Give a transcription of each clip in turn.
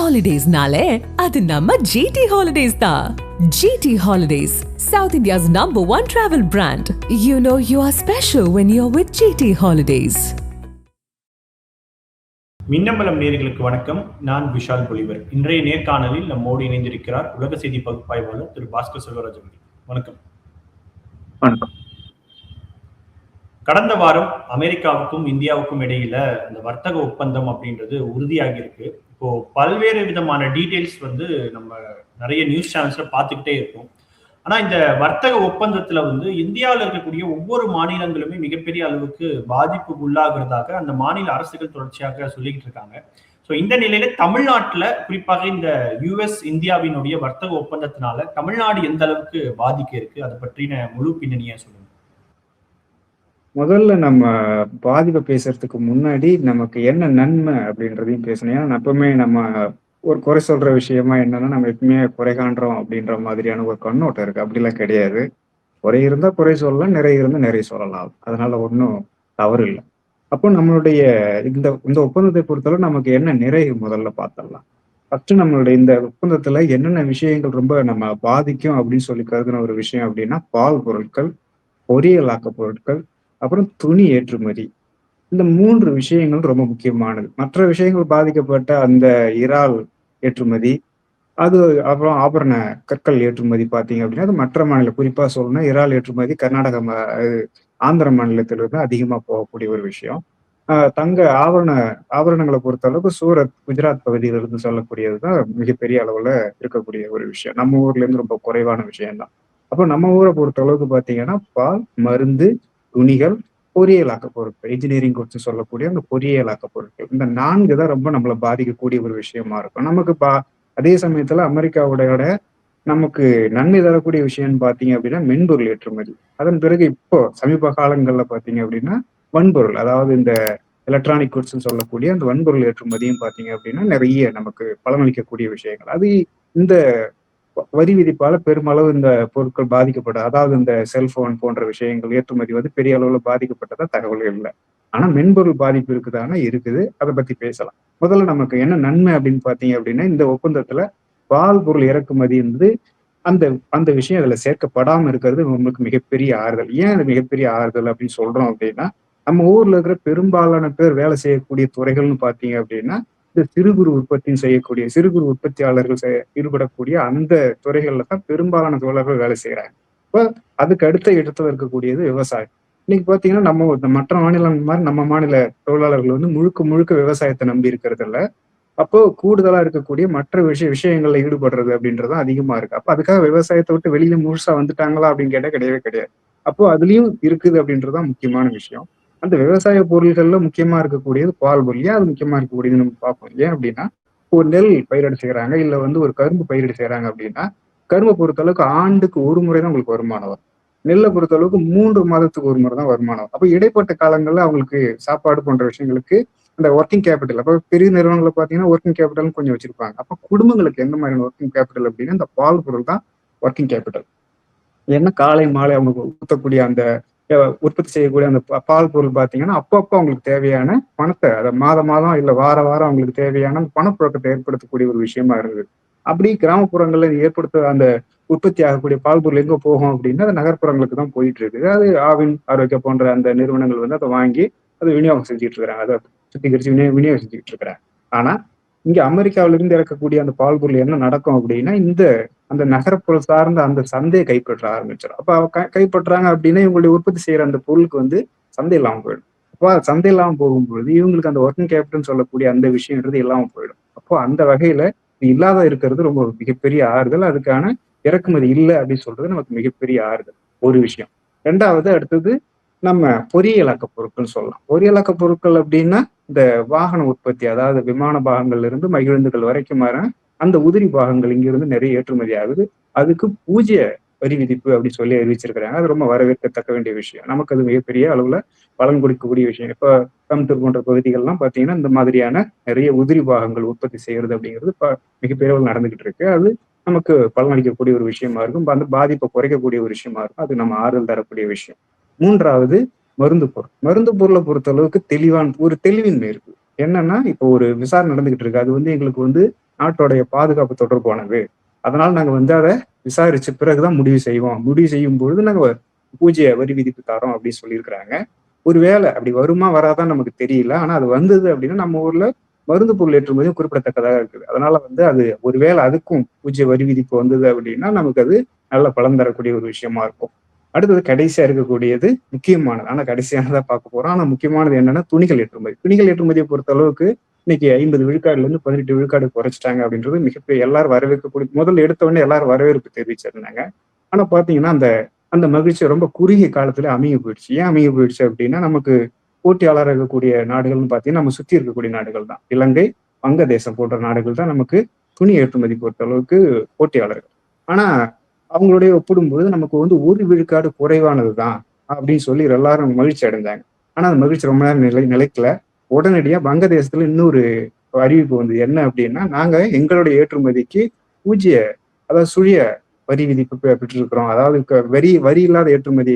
ஹாலிடேஸ்னாலே அது நம்ம GT ஹாலிடேஸ் தான். GT holidays, South India's #1 travel brand. You know you are special when you're with GT holidays. Minnambalam நேயர்களுக்கு வணக்கம். நான் விஷால் பொலிவர். இன்றைய நேர்காணலில் நம்மோடு இணைந்திருக்கிறார் உலக செய்தி பகுப்பாய்வாளர் திரு பாஸ்கர் செல்வராஜ் அவர்கள். வணக்கம். வணக்கம். கடந்த வாரம் அமெரிக்காவுக்கும் இந்தியாவுக்கும் இடையில இந்த வர்த்தக ஒப்பந்தம் அப்படின்றது உறுதியாகி இருக்கு. இப்போ பல்வேறு விதமான டீடைல்ஸ் நம்ம நிறைய நியூஸ் சேனல்ஸ்ல பார்த்துக்கிட்டே இருக்கோம். ஆனா இந்த வர்த்தக ஒப்பந்தத்துல இந்தியாவில் இருக்கக்கூடிய ஒவ்வொரு மாநிலங்களுமே மிகப்பெரிய அளவுக்கு பாதிப்புக்கு உள்ளாகிறதாக அந்த மாநில அரசுகள் தொடர்ச்சியாக சொல்லிக்கிட்டு இருக்காங்க. ஸோ இந்த நிலையில தமிழ்நாட்டுல குறிப்பாக இந்த US இந்தியாவினுடைய வர்த்தக ஒப்பந்தத்தினால தமிழ்நாடு எந்த அளவுக்கு பாதிக்க இருக்கு, அதை பற்றின முழு பின்னணியை சொல்லுங்க. முதல்ல நம்ம பாதிப்பை பேசுறதுக்கு முன்னாடி நமக்கு என்ன நன்மை அப்படின்றதையும் பேசணும். ஏன்னா எப்பவுமே நம்ம ஒரு குறை சொல்ற விஷயமா என்னன்னா, நம்ம எப்பவுமே குறை காண்றோம் அப்படின்ற மாதிரியான ஒரு கண்ணோட்டம் இருக்கு. அப்படிலாம் கிடையாது. குறை இருந்தா குறை சொல்லலாம், நிறைய இருந்தா நிறைய சொல்லலாம். அதனால ஒன்றும் தவறு இல்லை. அப்போ நம்மளுடைய இந்த இந்த ஒப்பந்தத்தை பொறுத்தவரை நமக்கு என்ன நிறைய முதல்ல பார்த்துடலாம். ஃபர்ஸ்ட் நம்மளுடைய இந்த ஒப்பந்தத்துல என்னென்ன விஷயங்கள் ரொம்ப நம்ம பாதிக்கும் அப்படின்னு சொல்லி கருதுன ஒரு விஷயம் அப்படின்னா, பால் பொருட்கள், பொரியலாக்க பொருட்கள், அப்புறம் துணி ஏற்றுமதி. இந்த 3 விஷயங்கள் ரொம்ப முக்கியமானது. மற்ற விஷயங்கள் பாதிக்கப்பட்ட அந்த இறால் ஏற்றுமதி, அது அப்புறம் ஆபரண கற்கள் ஏற்றுமதி பார்த்தீங்க அப்படின்னா, அது மற்ற மாநிலம், குறிப்பா சொல்லணும் இறால் ஏற்றுமதி கர்நாடக ஆந்திர மாநிலத்திலிருந்து அதிகமா போகக்கூடிய ஒரு விஷயம். தங்க ஆபரணங்களை பொறுத்த அளவுக்கு சூரத், குஜராத் பகுதியிலிருந்து சொல்லக்கூடியதுதான் மிகப்பெரிய அளவுல இருக்கக்கூடிய ஒரு விஷயம். நம்ம ஊர்ல இருந்து ரொம்ப குறைவான விஷயம்தான். அப்போ நம்ம ஊரை பொறுத்த அளவுக்கு பாத்தீங்கன்னா, பால், மருந்து, துணிகள், பொறியியலாக்க பொருட்கள், இன்ஜினியரிங் கோர்ஸ் சொல்லக்கூடிய அந்த பொறியியலாக்க பொருட்கள், இந்த 4 தான் ரொம்ப நம்மளை பாதிக்கக்கூடிய ஒரு விஷயமா இருக்கும். நமக்கு அதே சமயத்துல அமெரிக்காவோட நமக்கு நன்மை தரக்கூடிய விஷயம்னு பாத்தீங்க அப்படின்னா மென்பொருள் ஏற்றுமதி. அதன் பிறகு இப்போ சமீப காலங்கள்ல பாத்தீங்க அப்படின்னா வன்பொருள், அதாவது இந்த எலக்ட்ரானிக் குட்ஸ் சொல்லக்கூடிய அந்த வன்பொருள் ஏற்றுமதியும் பாத்தீங்க அப்படின்னா நிறைய நமக்கு பலனளிக்கக்கூடிய விஷயங்கள். அது இந்த வரி விதிப்பால பெருமளவு இந்த பொருட்கள் பாதிக்கப்பட, அதாவது இந்த செல்போன் போன்ற விஷயங்கள் ஏற்றுமதி பெரிய அளவுல பாதிக்கப்பட்டதா தகவல்கள் இல்லை. ஆனா மென்பொருள் பாதிப்பு இருக்குதானா இருக்குது. அதை பத்தி பேசலாம். முதல்ல நமக்கு என்ன நன்மை அப்படின்னு பாத்தீங்க அப்படின்னா, இந்த ஒப்பந்தத்துல பால் பொருள் இறக்குமதி அந்த அந்த விஷயம் அதுல சேர்க்கப்படாம இருக்கிறது உங்களுக்கு மிகப்பெரிய ஆறுதல். ஏன் அது மிகப்பெரிய ஆறுதல் அப்படின்னு சொல்றோம் அப்படின்னா, நம்ம ஊர்ல இருக்கிற பெரும்பாலான பேர் வேலை செய்யக்கூடிய துறைகள்னு பாத்தீங்க அப்படின்னா, இந்த சிறு குறு உற்பத்தியும் செய்யக்கூடிய சிறு குறு உற்பத்தியாளர்கள் ஈடுபடக்கூடிய அந்த துறைகள்ல தான் பெரும்பாலான தொழிலாளர்கள் வேலை செய்யறாங்க. இப்போ அதுக்கு அடுத்த இடத்துல இருக்கக்கூடியது விவசாயம். இன்னைக்கு பாத்தீங்கன்னா நம்ம மற்ற மாநிலம் மாதிரி நம்ம மாநில தொழிலாளர்கள் முழுக்க முழுக்க விவசாயத்தை நம்பி இருக்கிறது இல்ல. அப்போ கூடுதலா இருக்கக்கூடிய மற்ற விஷயங்கள்ல ஈடுபடுறது அப்படின்றதும் அதிகமா இருக்கு. அப்போ அதுக்காக விவசாயத்தை விட்டு வெளியில முழுசா வந்துட்டாங்களா அப்படின்னு கேட்டா கிடையவே கிடையாது. அப்போ அதுலயும் இருக்குது அப்படின்றதுதான் முக்கியமான விஷயம். அந்த விவசாய பொருள்கள்ல முக்கியமா இருக்கக்கூடியது பால் பொருள். ஏன் அது முக்கியமா இருக்கக்கூடியது நம்ம பார்ப்போம். ஏன் அப்படின்னா, ஒரு நெல் பயிரிடு செய்யறாங்க, இல்ல ஒரு கரும்பு பயிரிடு செய்யறாங்க அப்படின்னா, கரும்பை பொறுத்த அளவுக்கு ஆண்டுக்கு ஒரு முறை தான் உங்களுக்கு வருமானம் வரும். நெல்லை பொறுத்த அளவுக்கு 3 மாதத்துக்கு ஒரு முறை தான் வருமானம். அப்போ இடைப்பட்ட காலங்கள்ல அவங்களுக்கு சாப்பாடு போன்ற விஷயங்களுக்கு அந்த ஒர்க்கிங் கேபிட்டல், அப்போ பெரிய நிறுவனங்களை பார்த்தீங்கன்னா ஒர்க்கிங் கேபிட்டல் கொஞ்சம் வச்சிருப்பாங்க. அப்போ குடும்பங்களுக்கு எந்த மாதிரியான ஒர்க்கிங் கேபிட்டல் அப்படின்னா, இந்த பால் பொருள் தான் ஒர்க்கிங் கேபிட்டல். ஏன்னா காலை மாலை அவங்க ஊற்றக்கூடிய அந்த உற்பத்தி செய்யக்கூடிய அந்த பால் பொருள் பார்த்தீங்கன்னா அப்பப்போ அவங்களுக்கு தேவையான பணத்தை, அதை மாதம் இல்லை வாரம் அவங்களுக்கு தேவையான பணப்புழக்கத்தை ஏற்படுத்தக்கூடிய ஒரு விஷயமா இருந்தது. அப்படி கிராமப்புறங்கள்ல ஏற்படுத்த அந்த உற்பத்தி ஆகக்கூடிய பால் பொருள் எங்க போகும் அப்படின்னா, அது நகர்ப்புறங்களுக்கு தான் போயிட்டு இருக்குது. அது ஆவின் ஆரோக்கிய போன்ற அந்த நிறுவனங்கள் அதை வாங்கி அதை விநியோகம் செஞ்சுட்டு இருக்கிறாங்க, அதை சுத்திகரிச்சு விநியோகம் செஞ்சுக்கிட்டு இருக்கிறாங்க. ஆனா இங்க அமெரிக்காவிலிருந்து இறக்கக்கூடிய அந்த பால் பொருள் என்ன நடக்கும் அப்படின்னா, அந்த நகர்ப்புற சார்ந்த அந்த சந்தையை கைப்பற்ற ஆரம்பிச்சிடும். அப்ப கைப்பற்றாங்க அப்படின்னா இவங்களுடைய உற்பத்தி செய்யற அந்த பொருளுக்கு சந்தை இல்லாம போயிடும். அப்போ சந்தை இல்லாம போகும்பொழுது இவங்களுக்கு அந்த ஒர்க்கிங் கேபிட்டல் சொல்லக்கூடிய அந்த விஷயம்ன்றது இல்லாம போயிடும். அப்போ அந்த வகையில இல்லாத இருக்கிறது ரொம்ப மிகப்பெரிய ஆறுதல். அதுக்கான இறக்குமதி இல்லை அப்படின்னு சொல்றது நமக்கு மிகப்பெரிய ஆறுதல் ஒரு விஷயம். ரெண்டாவது, அடுத்தது நம்ம பொறியியலாக்க பொருட்கள் சொல்லலாம். பொறியியலாக்க பொருட்கள் அப்படின்னா இந்த வாகன உற்பத்தி, அதாவது விமான பாகங்கள்ல இருந்து மகிழுந்துகள் வரைக்கும் அந்த உதிரி பாகங்கள் இங்கிருந்து நிறைய ஏற்றுமதி ஆகுது. அதுக்கு பூஜ்ய வரி விதிப்பு அப்படின்னு சொல்லி அறிவிச்சிருக்கிறாங்க. அது ரொம்ப வரவேற்கத்தக்க வேண்டிய விஷயம். நமக்கு அது மிகப்பெரிய அளவுல பலன் கொடுக்கக்கூடிய விஷயம். இப்ப கோயம்புத்தூர் போன்ற பகுதிகள்லாம் பாத்தீங்கன்னா இந்த மாதிரியான நிறைய உதிரி பாகங்கள் உற்பத்தி செய்யறது அப்படிங்கிறது மிகப்பெரிய அளவில் நடந்துகிட்டு இருக்கு. அது நமக்கு பலனளிக்கக்கூடிய ஒரு விஷயமா இருக்கும். அந்த பாதிப்பை குறைக்கக்கூடிய ஒரு விஷயமா இருக்கும். அது நம்ம ஆறுதல் தரக்கூடிய விஷயம். மூன்றாவது, மருந்து பொருள். மருந்து பொருளை பொறுத்த அளவுக்கு தெளிவின்மை இருக்கு. என்னன்னா, இப்போ ஒரு விசாரணை நடந்துகிட்டு இருக்கு. அது எங்களுக்கு நாட்டோடைய பாதுகாப்பு தொடர்பானது. அதனால நாங்க வந்து அதை விசாரிச்ச பிறகுதான் முடிவு செய்வோம். முடிவு செய்யும் பொழுது நாங்க பூஜ்ய வரி விதிப்பு தரோம் அப்படின்னு சொல்லியிருக்கிறாங்க. ஒருவேளை அப்படி வருமா வராதான் நமக்கு தெரியல. ஆனா அது வந்தது அப்படின்னா நம்ம ஊர்ல மருந்து பொருள் ஏற்றுமதியும் குறிப்பிடத்தக்கதாக இருக்குது. அதனால வந்து அது ஒருவேளை அதுக்கும் பூஜ்ய வரி விதிப்பு வந்தது அப்படின்னா நமக்கு அது நல்ல பலன் தரக்கூடிய ஒரு விஷயமா இருக்கும். அடுத்தது கடைசியா இருக்கக்கூடியது முக்கியமானது. ஆனா கடைசியானதா பார்க்க போறோம். ஆனா முக்கியமானது என்னன்னா துணிகள் ஏற்றுமதி. துணிகள் ஏற்றுமதியை பொறுத்த அளவுக்கு இன்னைக்கு 50 விழுக்காடுல இருந்து 18 விழுக்காடு குறைச்சிட்டாங்க அப்படின்றது மிகப்பெரிய எல்லாரும் வரவேற்கக்கூடிய முதல்ல எடுத்த உடனே எல்லாரும் வரவேற்பு தெரிவிச்சிருந்தாங்க. ஆனா பாத்தீங்கன்னா அந்த அந்த மகிழ்ச்சி ரொம்ப குறுகிய காலத்துல அமுங்கி போயிடுச்சு. ஏன் அமுங்கி போயிடுச்சு அப்படின்னா நமக்கு போட்டியாளராக இருக்கக்கூடிய நாடுகள்னு பாத்தீங்கன்னா நம்ம சுத்தி இருக்கக்கூடிய நாடுகள் தான். இலங்கை, வங்கதேசம் போன்ற நாடுகள் தான் நமக்கு துணி ஏற்றுமதி பொறுத்த அளவுக்கு போட்டியாளர்கள். ஆனா அவங்களுடைய ஒப்பிடும்போது நமக்கு வந்து 1 விழுக்காடு குறைவானதுதான் அப்படின்னு சொல்லி எல்லாரும் மகிழ்ச்சி அடைந்தாங்க. ஆனா அந்த மகிழ்ச்சி ரொம்ப நேரம் நிலைக்கல. உடனடியா வங்கதேசத்துல இன்னொரு அறிவிப்பு வந்தது. என்ன அப்படின்னா நாங்க எங்களுடைய ஏற்றுமதிக்கு பூஜ்ய அதாவது சுழிய வரி விதிப்பு பெற்றிருக்கிறோம். அதாவது வரி இல்லாத ஏற்றுமதி,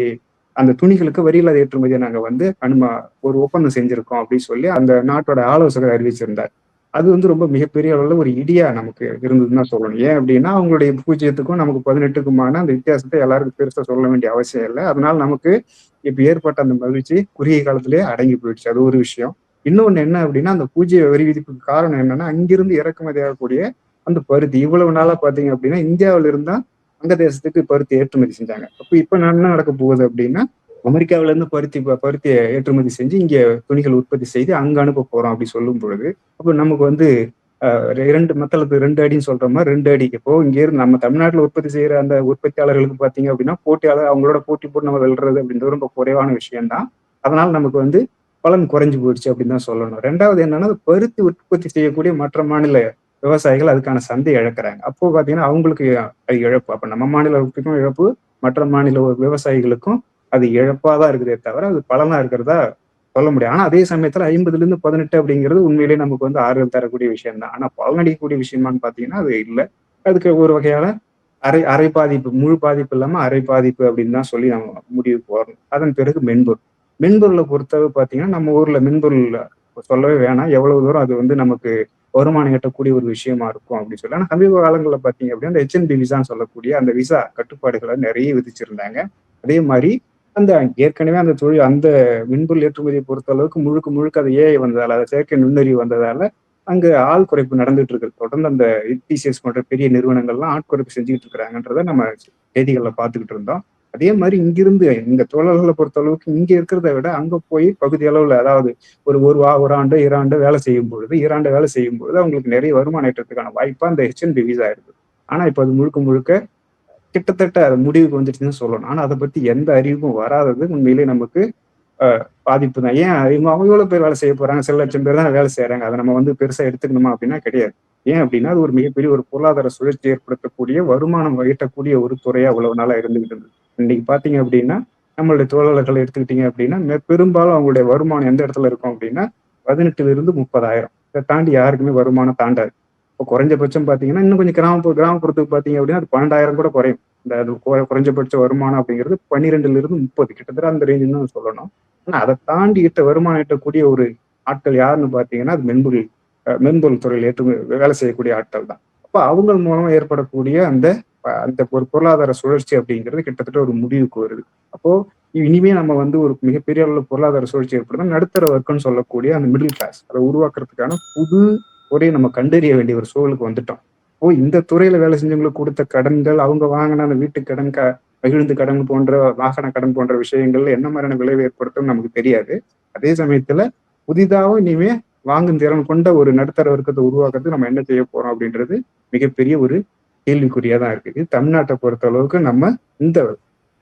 அந்த துணிகளுக்கு வரி இல்லாத ஏற்றுமதியை நாங்க வந்து ஒரு ஒப்பந்தம் செஞ்சிருக்கோம் அப்படின்னு சொல்லி அந்த நாட்டோட ஆலோசகர் அறிவிச்சிருந்தார். அது வந்து ரொம்ப மிகப்பெரிய அளவுல ஒரு இடியா நமக்கு இருந்ததுன்னு தான் சொல்லணும். ஏன் அப்படின்னா அவங்களுடைய பூஜ்ஜியத்துக்கும் நமக்கு 18க்குமான அந்த வித்தியாசத்தை எல்லாருக்கும் பெருசா சொல்ல வேண்டிய அவசியம் இல்லை. அதனால நமக்கு இப்ப ஏற்பட்ட அந்த மகிழ்ச்சி குறுகிய காலத்திலேயே அடங்கி போயிடுச்சு. அது ஒரு விஷயம். இன்னொன்னு என்ன அப்படின்னா அந்த பூஜ்ய வரி விதிப்புக்கு காரணம் என்னன்னா அங்கிருந்து இறக்குமதி ஆகக்கூடிய அந்த பருத்தி இவ்வளவு நாளா பாத்தீங்க அப்படின்னா இந்தியாவில இருந்தா வங்கதேசத்துக்கு பருத்தி ஏற்றுமதி செஞ்சாங்க. அப்ப இப்ப என்ன நடக்க போகுது அப்படின்னா அமெரிக்காவில இருந்து பருத்தியை ஏற்றுமதி செஞ்சு இங்க துணிகள் உற்பத்தி செய்து அங்க அனுப்ப போறோம் அப்படி சொல்லும் பொழுது அப்ப நமக்கு வந்து 2 மத்தளத்துக்கு 2 அடின்னு சொல்ற மாதிரி 2 அடி. இப்போ இங்க இருந்து நம்ம தமிழ்நாட்டுல உற்பத்தி செய்யற அந்த உற்பத்தியாளர்களுக்கு பாத்தீங்க அப்படின்னா போட்டியாளர் அவங்களோட போட்டி போட்டு நம்ம வெல்றது அப்படின்றது ரொம்ப குறைவான விஷயம் தான். அதனால நமக்கு வந்து பலன் குறைஞ்சு போயிடுச்சு அப்படின்னு தான் சொல்லணும். 2வது என்னன்னா பருத்தி உற்பத்தி செய்யக்கூடிய மற்ற மாநில விவசாயிகள் அதுக்கான சந்தை இழக்கிறாங்க. அப்போ பாத்தீங்கன்னா அவங்களுக்கு அது இழப்பு. அப்ப நம்ம மாநிலத்துக்கும் இழப்பு, மற்ற மாநில விவசாயிகளுக்கும் அது இழப்பாதான் இருக்குதே தவிர அது பலனா இருக்கிறதா சொல்ல முடியும். ஆனா அதே சமயத்துல 50ல இருந்து 18 அப்படிங்கிறது உண்மையிலேயே நமக்கு வந்து ஆறுதல் தரக்கூடிய விஷயம் தான். ஆனா பலனடிக்கக்கூடிய விஷயமான்னு பாத்தீங்கன்னா அது இல்லை. அதுக்கு ஒரு வகையான அரை பாதிப்பு, முழு பாதிப்பு இல்லாம அரை பாதிப்பு அப்படின்னு தான் சொல்லி நம்ம முடிவுக்கு வரணும். அதன் பிறகு மென்பொருள். மென்பொருளை பொறுத்தளவு பாத்தீங்கன்னா நம்ம ஊர்ல மென்பொருள் சொல்லவே வேணாம். எவ்வளவு தூரம் அது வந்து நமக்கு வருமானம் ஈட்டக்கூடிய ஒரு விஷயமா இருக்கும் அப்படின்னு சொல்லி. ஆனா சமீப காலங்களில் பாத்தீங்க அப்படின்னா அந்த HNB விசான்னு சொல்லக்கூடிய அந்த விசா கட்டுப்பாடுகளை நிறைய விதிச்சிருந்தாங்க. அதே மாதிரி அந்த ஏற்கனவே அந்த தொழில் அந்த மின்பொருள் ஏற்றுமதியை பொறுத்த அளவுக்கு முழுக்க முழுக்க அது ஏஐ வந்ததால, அது செயற்கை நுண்ணறிவு வந்ததால அங்க ஆள் குறைப்பு நடந்துட்டு இருக்கு. தொடர்ந்து அந்த டிசிஎஸ் போன்ற பெரிய நிறுவனங்கள்லாம் ஆட்குறைப்பு செஞ்சுக்கிட்டு இருக்கிறாங்கன்றத நம்ம செய்திகள்ல பார்த்துக்கிட்டு இருந்தோம். அதே மாதிரி இங்கிருந்து இந்த தோழர்களை பொறுத்த அளவுக்கு இங்க இருக்கிறத விட அங்க போய் பகுதி அளவுல அதாவது ஒரு ஆண்டு 2 ஆண்டு வேலை செய்யும் பொழுது அவங்களுக்கு நிறைய வருமானம் ஈட்டுறதுக்கான வாய்ப்பா அந்த HNB விசா இருக்கு. ஆனா இப்ப அது முழுக்க முழுக்க கிட்டத்தட்ட முடிவுக்கு வந்துருச்சுன்னு சொல்லணும். ஆனா அதை பத்தி எந்த அறிவிப்பும் வராதது உண்மையிலேயே நமக்கு பாதிப்பு தான். ஏன் அவங்க எவ்வளவு பேர் வேலை செய்ய போறாங்க? சில லட்சம் பேர் தான் வேலை செய்யறாங்க. அதை நம்ம வந்து பெருசா எடுத்துக்கணுமா அப்படின்னா கிடையாது. ஏன் அப்படின்னா அது ஒரு மிகப்பெரிய ஒரு பொருளாதார சுழற்சி ஏற்படுத்தக்கூடிய வருமானம் ஈட்டக்கூடிய ஒரு துறையா அவ்வளவு நாளா இருந்துகிட்டு இருந்தது. இன்னைக்கு பாத்தீங்க அப்படின்னா நம்மளுடைய தோழர்களை எடுத்துக்கிட்டீங்க அப்படின்னா பெரும்பாலும் அவங்களுடைய வருமானம் எந்த இடத்துல இருக்கும் அப்படின்னா 18ல இருந்து 30,000. இதை தாண்டி யாருக்குமே வருமானம் தாண்டாது. இப்போ குறைஞ்சபட்சம் பாத்தீங்கன்னா இன்னும் கொஞ்சம் கிராமப்புறத்துக்கு பாத்தீங்க அப்படின்னா அது 12,000 கூட குறையும். அது குறைஞ்சபட்ச வருமானம் அப்படிங்கிறது 12ல இருந்து 30 கிட்டத்தட்ட அந்த ரேஞ்சுன்னு தான் சொல்லணும். ஆனா அதை தாண்டி வருமானம் ஈட்டக்கூடிய ஒரு ஆட்கள் யாருன்னு பாத்தீங்கன்னா அது மென்பொருள் துறையில் வேலை செய்யக்கூடிய ஆட்கள் தான். அப்ப அவங்க மூலமா ஏற்படக்கூடிய அந்த அந்த ஒரு பொருளாதார சுழற்சி அப்படிங்கிறது கிட்டத்தட்ட ஒரு முடிவுக்கு வருது. அப்போ இனிமே நம்ம வந்து ஒரு மிகப்பெரிய அளவுல பொருளாதார சுழற்சி ஏற்படுத்தா நடுத்தர வர்க்கம்னு சொல்லக்கூடிய அந்த மிடில் கிளாஸ் அதை உருவாக்குறதுக்கான புது துறையை நம்ம கண்டறிய வேண்டிய ஒரு சூழலுக்கு வந்துட்டோம். இந்த துறையில வேலை செஞ்சவங்களுக்கு கொடுத்த கடன்கள், அவங்க வாங்கின அந்த வீட்டு கடன், மகிழ்ந்து கடன் போன்ற வாகன கடன் போன்ற விஷயங்கள் என்ன மாதிரியான விளைவு ஏற்படுத்தும் நமக்கு தெரியாது. அதே சமயத்துல புதிதாகவும் இனிமே வாங்கும் திறன் கொண்ட ஒரு நடுத்தர வர்க்கத்தை உருவாக்குறதுக்கு நம்ம என்ன செய்ய போறோம் அப்படின்றது மிகப்பெரிய ஒரு கேள்விக்குறியா தான் இருக்கு. இது தமிழ்நாட்டை பொறுத்த அளவுக்கு நம்ம இந்த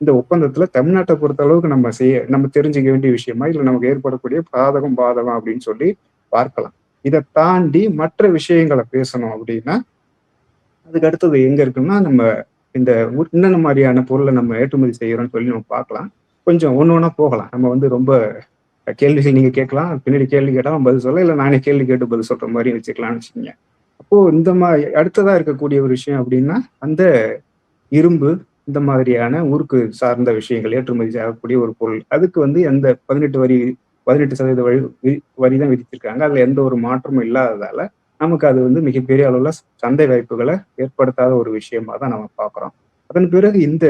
இந்த ஒப்பந்தத்துல தமிழ்நாட்டை பொறுத்த அளவுக்கு நம்ம தெரிஞ்சுக்க வேண்டிய விஷயமா இல்ல நமக்கு ஏற்படக்கூடிய பாதகம் அப்படின்னு சொல்லி பார்க்கலாம். இதை தாண்டி மற்ற விஷயங்களை பேசணும் அப்படின்னா அதுக்கு அடுத்தது எங்க இருக்குன்னா நம்ம இந்த என்னென்ன மாதிரியான பொருளை நம்ம ஏற்றுமதி செய்யறோம்னு சொல்லி நம்ம பார்க்கலாம். கொஞ்சம் ஒண்ணா போகலாம். நம்ம வந்து ரொம்ப கேள்விகள் நீங்க கேட்கலாம், பின்னாடி கேள்வி கேட்டாலும் பதில் சொல்ல, இல்லை நானே கேள்வி கேட்டு பதில் சொல்ற மாதிரி வச்சுக்கலாம்னு வச்சுக்கோங்க. அப்போ இந்த மாதிரி அடுத்ததா இருக்கக்கூடிய ஒரு விஷயம் அப்படின்னா அந்த இரும்பு இந்த மாதிரியான உருக்கு சார்ந்த விஷயங்கள் ஏற்றுமதி ஆகக்கூடிய ஒரு பொருள், அதுக்கு வந்து எந்த 18% வரி தான் விதிச்சிருக்காங்க. அதுல எந்த ஒரு மாற்றமும் இல்லாததால நமக்கு அது வந்து மிகப்பெரிய அளவுல சந்தை வாய்ப்புகளை ஏற்படுத்தாத ஒரு விஷயமா தான் நம்ம பார்க்குறோம். அதன் பிறகு இந்த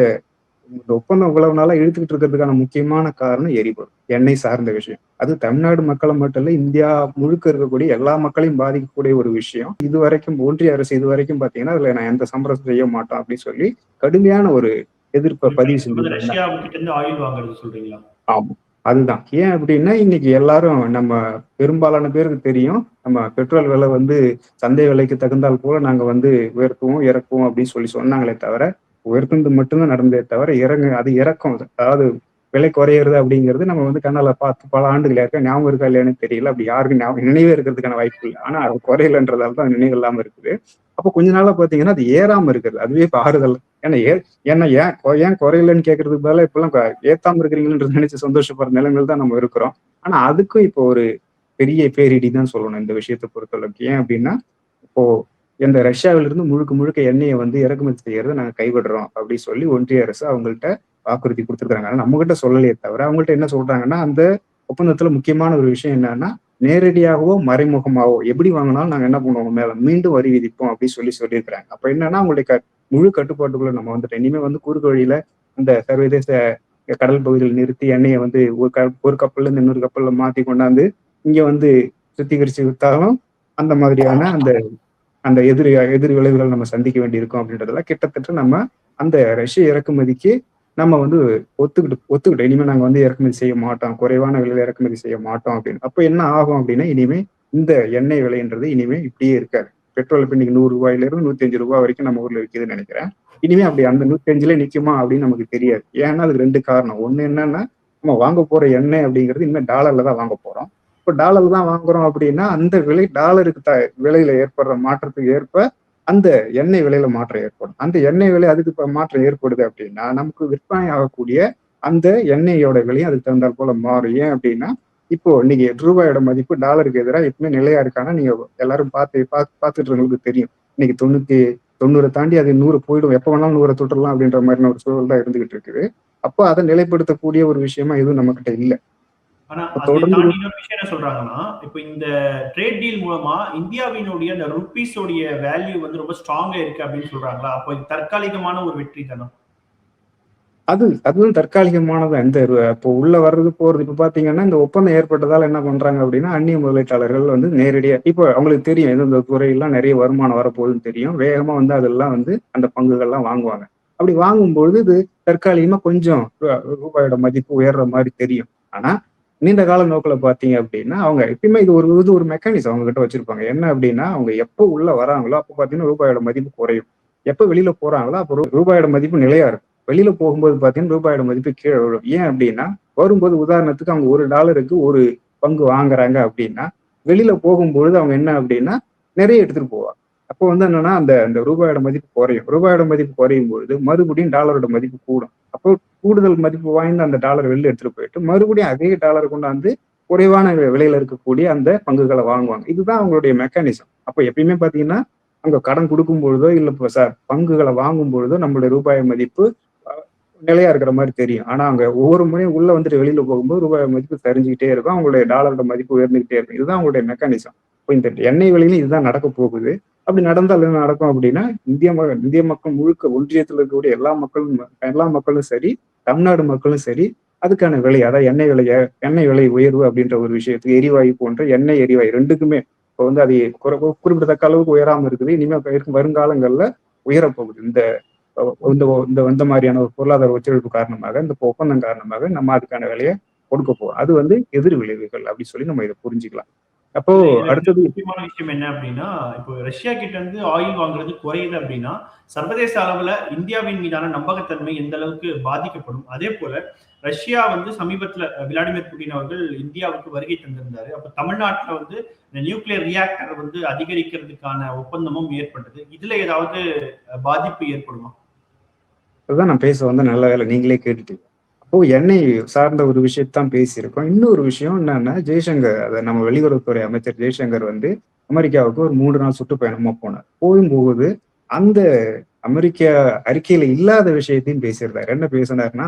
இந்த ஒப்பந்தம் இவ்வளவு நாளா இழுத்துக்கிட்டு இருக்கிறதுக்கான முக்கியமான காரணம் எரிபொருள், எண்ணெய் சார்ந்த விஷயம். அது தமிழ்நாடு மக்களை மட்டும் இல்ல, இந்தியா முழுக்க இருக்கக்கூடிய எல்லா மக்களையும் பாதிக்கக்கூடிய ஒரு விஷயம். இதுவரைக்கும் ஒன்றிய அரசு இதுவரைக்கும் பாத்தீங்கன்னா அதுல நான் எந்த சமரசம் செய்ய மாட்டோம் அப்படின்னு சொல்லி கடுமையான ஒரு எதிர்ப்பை பதிவு செஞ்சிருக்காங்க. ரஷ்யா கிட்ட இருந்து ஆயில் வாங்குறது சொல்றீங்களா? ஆமா, அதுதான். ஏன் அப்படின்னா இன்னைக்கு எல்லாரும் நம்ம பெரும்பாலான பேருக்கு தெரியும், நம்ம பெட்ரோல் விலை வந்து சந்தை விலைக்கு தகுந்தால் போல நாங்க வந்து உயர்த்துவோம் இறக்குவோம் அப்படின்னு சொல்லி சொன்னாங்களே தவிர, உயர்த்துறது மட்டும்தான் நடந்ததே தவிர அது இறக்கம். அதாவது விலை குறையிறது அப்படிங்கிறது நம்ம வந்து கண்ணால பார்த்து பல ஆண்டுகள் இருக்க ஞாபகம் இருக்கா இல்லையானு தெரியல. அப்படி யாருக்கும் நினைவே இருக்கிறதுக்கான வாய்ப்பு இல்லை. ஆனா அது குறையலன்றதால தான் நினைவு இல்லாம இருக்குது. அப்போ கொஞ்ச நாளா பாத்தீங்கன்னா அது ஏறாம இருக்குது. அதுவே இப்ப ஆறுதல். ஏன்னா ஏன்னா ஏன் குறையலன்னு கேட்கறதுக்கு பதிலா இப்பெல்லாம் ஏத்தாம இருக்கிறீங்கன்றது நினைச்சு சந்தோஷப்படுற நிலைமையில் தான் நம்ம இருக்கிறோம். ஆனா அதுக்கும் இப்போ ஒரு பெரிய பேரிடி தான் சொல்லணும் இந்த விஷயத்தை பொறுத்தளவுக்கு. ஏன் அப்படின்னா இப்போ இந்த ரஷ்யாவிலிருந்து முழுக்க முழுக்க எண்ணெயை வந்து இறக்குமதி செய்யறதை நாங்க கைவிடுறோம் அப்படின்னு சொல்லி ஒன்றிய அரசு அவங்கள்ட்ட வாக்குறுதி கொடுத்துருக்காங்க. ஆனா நம்ம கிட்ட சொல்லலையே தவிர அவங்கள்ட்ட என்ன சொல்றாங்கன்னா, அந்த ஒப்பந்தத்துல முக்கியமான ஒரு விஷயம் என்னன்னா, நேரடியாகவோ மறைமுகமாவோ எப்படி வாங்கினாலும் நாங்க என்ன பண்ணுவோம், மேல மீண்டும் வரி விதிப்போம் அப்படின்னு சொல்லியிருக்கிறாங்க. அப்ப என்னன்னா அவங்களுடைய முழு கட்டுப்பாட்டுக்குள்ள நம்ம வந்துட்டோம். இனிமே வந்து குறுக்கு வழியில அந்த சர்வதேச கடல் பகுதியில் நிறுத்தி எண்ணெயை வந்து ஒரு கப்பல்ல இருந்து இன்னொரு கப்பல்ல மாத்தி கொண்டாந்து இங்க வந்து சுத்திகரிச்சு வித்தாலும் அந்த மாதிரியான அந்த அந்த எதிர் விளைவுகள் நம்ம சந்திக்க வேண்டியிருக்கும் அப்படின்றதெல்லாம் கிட்டத்தட்ட நம்ம அந்த ரஷ்ய இறக்குமதிக்கு நம்ம வந்து ஒத்துக்கிட்டோம். இனிமே நாங்க வந்து இறக்குமதி செய்ய மாட்டோம், குறைவான விலையில இறக்குமதி செய்ய மாட்டோம் அப்படின்னு. அப்ப என்ன ஆகும் அப்படின்னா, இனிமே இந்த எண்ணெய் விலைன்றது இனிமே இப்படியே இருக்காது. பெட்ரோல் இப்ப இன்னைக்கு ₹100 ₹105 வரைக்கும் நம்ம ஊர்ல விற்குதுன்னு நினைக்கிறேன். இனிமே அப்படி அந்த 105ல நிக்குமா அப்படின்னு நமக்கு தெரியாது. ஏன்னா அதுக்கு 2 காரணம். ஒண்ணு என்னன்னா, நம்ம வாங்க போற எண்ணெய் அப்படிங்கிறது இனிமே டாலர்ல தான் வாங்க போறோம். இப்ப டாலர்ல தான் வாங்குறோம் அப்படின்னா அந்த விலை டாலருக்கு விலையில ஏற்படுற மாற்றத்துக்கு ஏற்ப அந்த எண்ணெய் விலையில மாற்றம் ஏற்படும். அந்த எண்ணெய் விலை அதுக்கு மாற்றம் ஏற்படுது அப்படின்னா நமக்கு விற்பனை ஆகக்கூடிய அந்த எண்ணெயோட விலையும் அதுக்கு தகுந்தால் போல மாறும். ஏன் அப்படின்னா இப்போ இன்னைக்கு ரூபாயோட மதிப்பு டாலருக்கு எதிராக எப்பவுமே நிலையா இருக்கானா நீங்க எல்லாரும் பார்த்துட்டு இருக்கவங்களுக்கு தெரியும். இன்னைக்கு 90 தாண்டி அது 100 போயிடும், எப்ப வேணாலும் 100 தொட்டுடலாம் அப்படின்ற மாதிரியான ஒரு சூழல் தான் இருந்துகிட்டு இருக்குது. அப்போ அதை நிலைப்படுத்தக்கூடிய ஒரு விஷயமா எதுவும் நம்ம கிட்ட இல்லை. ஆனா இன்னொரு விஷயம் என்ன சொல்றாங்கன்னா, இப்ப இந்த ட்ரேட் டீல் மூலமா இந்தியாவினுடைய அந்த ருபீஸோடைய வேல்யூ வந்து ரொம்ப ஸ்ட்ராங்கா இருக்கு அப்படின்னு சொல்றாங்களா? அப்போ இது தற்காலிகமான ஒரு வெற்றி தானே? அதுவும் தற்காலிகமானது. இந்த இப்போ உள்ள வர்றது போறது இப்ப பாத்தீங்கன்னா இந்த ஒப்பந்தம் ஏற்பட்டதால என்ன பண்றாங்க அப்படின்னா, அந்நிய முதலீட்டாளர்கள் வந்து நேரடியா இப்போ அவங்களுக்கு தெரியும் எந்தெந்த துறையெல்லாம் நிறைய வருமானம் வரப்போகுதுன்னு தெரியும். வேகமா வந்து அதெல்லாம் வந்து அந்த பங்குகள்லாம் வாங்குவாங்க. அப்படி வாங்கும்பொழுது இது தற்காலிகமா கொஞ்சம் ரூபாயோட மதிப்பு உயர்ற மாதிரி தெரியும். ஆனா நீண்ட கால நோக்கில் பார்த்தீங்க அப்படின்னா அவங்க எப்பயுமே இது ஒரு மெக்கானிசம் அவங்க கிட்ட வச்சிருப்பாங்க. என்ன அப்படின்னா அவங்க எப்போ உள்ள வராங்களோ அப்போ பார்த்தீங்கன்னா ரூபாயோட மதிப்பு குறையும். எப்போ வெளியில போறாங்களோ அப்போ ரூபாயோட மதிப்பு நிலையா இருக்கும். வெளியில போகும்போது பார்த்தீங்கன்னா ரூபாயோட மதிப்பு கீழே விழும். ஏன் அப்படின்னா வரும்போது உதாரணத்துக்கு அவங்க $1 ஒரு பங்கு வாங்குறாங்க அப்படின்னா வெளியில போகும்பொழுது அவங்க என்ன அப்படின்னா நிறைய எடுத்துட்டு போவாங்க. அப்போ வந்து என்னன்னா அந்த ரூபாயோட மதிப்பு குறையும். ரூபாயோட மதிப்பு குறையும் பொழுது மறுபடியும் டாலரோட மதிப்பு கூடும். அப்போ கூடுதல் மதிப்பு வாய்ந்த அந்த டாலர் வெளில எடுத்துட்டு போயிட்டு மறுபடியும் அதே டாலர் கொண்டாந்து குறைவான விலையில இருக்கக்கூடிய அந்த பங்குகளை வாங்குவாங்க. இதுதான் அவங்களுடைய மெக்கானிசம். அப்போ எப்பயுமே பாத்தீங்கன்னா அங்க கடன் கொடுக்கும் பொழுதோ இல்ல பங்குகளை வாங்கும் பொழுதோ நம்மளுடைய ரூபாய் மதிப்பு நிலையா இருக்கிற மாதிரி தெரியும். ஆனா அங்க ஒவ்வொரு முறையும் உள்ள வந்துட்டு வெளியில போகும்போது ரூபாய் மதிப்பு சரிஞ்சுக்கிட்டே இருக்கும், அவங்களுடைய டாலரோட மதிப்பு உயர்ந்துகிட்டே இருக்கும். இதுதான் அவங்களுடைய மெக்கானிசம். இப்போ இந்த எண்ணெய் விலையிலும் இதுதான் நடக்க போகுது. அப்படி நடந்தால் என்ன நடக்கும் அப்படின்னா இந்திய மக்கள் முழுக்க ஒன்றியத்தில் இருக்கக்கூடிய எல்லா மக்களும் சரி, தமிழ்நாடு மக்களும் சரி அதுக்கான விலை, அதாவது எண்ணெய் விலை உயர்வு அப்படின்ற ஒரு விஷயத்துக்கு எரிவாயு போன்ற எரிவாயு ரெண்டுக்குமே இப்போ வந்து அது குறிப்பிடத்தக்க அளவுக்கு உயராம இருக்குது. இனிமேல் வருங்காலங்கள்ல உயரப்போகுது. இந்த மாதிரியான ஒரு பொருளாதார ஒத்துழைப்பு காரணமாக இந்த ஒப்பந்தம் காரணமாக நம்ம அதுக்கான விலையை கொடுக்க போறோம். அது வந்து எதிர் விளைவுகள் அப்படின்னு சொல்லி நம்ம இதை புரிஞ்சுக்கலாம். அப்போ அடுத்தது முக்கியமான விஷயம் என்ன அப்படின்னா, இப்போ ரஷ்யா கிட்ட இருந்து ஆயில் வாங்குறது குறையுது அப்படின்னா சர்வதேச அளவுல இந்தியாவின் மீதான நம்பகத்தன்மை எந்த அளவுக்கு பாதிக்கப்படும். அதே போல ரஷ்யா வந்து சமீபத்துல விளாடிமிர் புடின் அவர்கள் இந்தியாவுக்கு வருகை தந்திருந்தாரு. அப்ப தமிழ்நாட்டுல வந்து இந்த நியூக்ளியர் ரியாக்டர் வந்து அதிகரிக்கிறதுக்கான ஒப்பந்தமும் ஏற்பட்டது. இதுல ஏதாவது பாதிப்பு ஏற்படுமா? அதுதான் நான் பேச வந்து நல்ல வேலை நீங்களே கேட்டுட்டீங்க. அப்போ எண்ணெய் சார்ந்த ஒரு விஷயத்தான் பேசியிருக்கோம். இன்னொரு விஷயம் என்னன்னா ஜெய்சங்கர், அதை நம்ம வெளியுறவுத்துறை அமைச்சர் ஜெய்சங்கர் வந்து அமெரிக்காவுக்கு ஒரு 3 நாள் சுற்றுப்பயணமா போனார். போகும்போது அந்த அமெரிக்க அறிக்கையில இல்லாத விஷயத்தையும் பேசியிருந்தார். என்ன பேசினாருன்னா